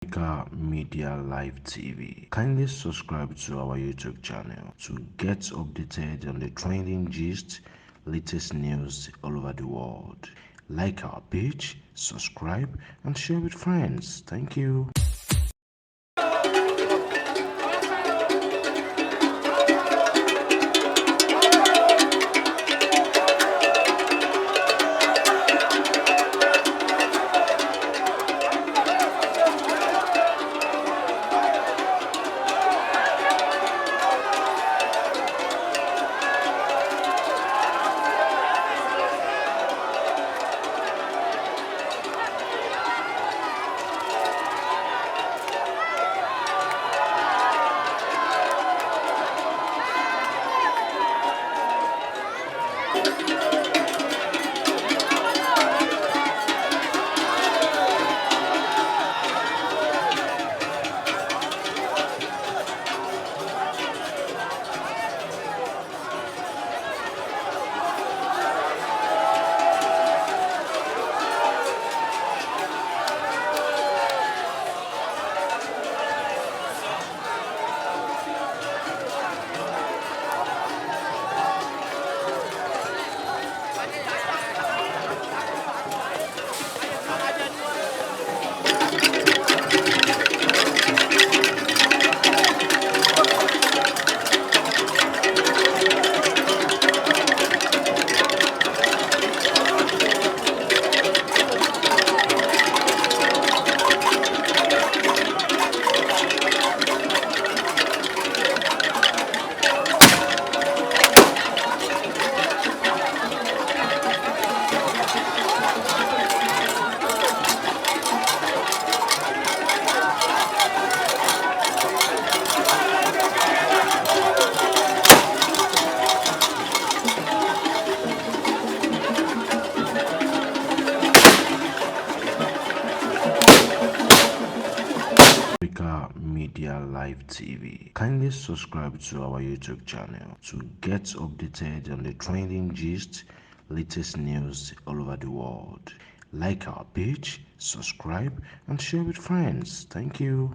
AfricamediaLive TV. Kindly subscribe to our YouTube channel to get updated on the trending gist, latest news all over the world. Like our page, subscribe, and share with friends. Thank you. AfricamediaLive TV. Kindly subscribe to our YouTube channel to get updated on the trending gist, latest news all over the world. Like our page, subscribe, and share with friends. Thank you.